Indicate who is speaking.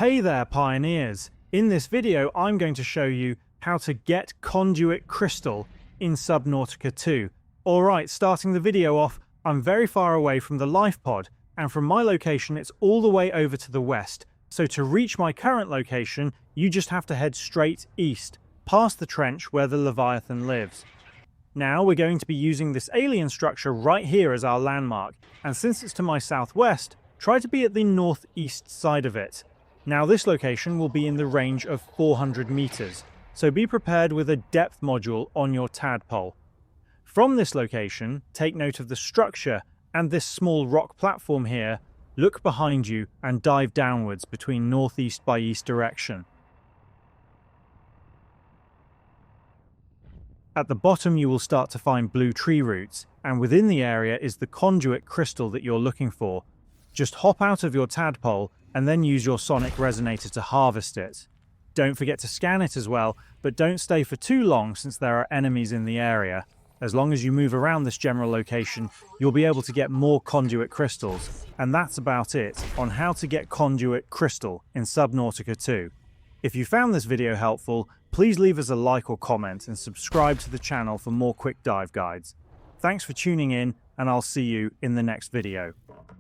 Speaker 1: Hey there, pioneers! In this video, I'm going to show you how to get Conduit Crystal in Subnautica 2. Alright, starting the video off, I'm very far away from the life pod, and from my location it's all the way over to the west. So to reach my current location, you just have to head straight east, past the trench where the Leviathan lives. Now we're going to be using this alien structure right here as our landmark, and since it's to my southwest, try to be at the northeast side of it. Now this location will be in the range of 400 meters, so be prepared with a depth module on your tadpole. From this location, take note of the structure and this small rock platform here. Look behind you and dive downwards between northeast by east direction. At the bottom you will start to find blue tree roots, and within the area is the Conduit Crystal that you're looking for. Just hop out of your tadpole and then use your sonic resonator to harvest it. Don't forget to scan it as well, but don't stay for too long since there are enemies in the area. As long as you move around this general location, you'll be able to get more Conduit Crystals. And that's about it on how to get Conduit Crystal in Subnautica 2. If you found this video helpful, please leave us a like or comment and subscribe to the channel for more quick dive guides. Thanks for tuning in, and I'll see you in the next video.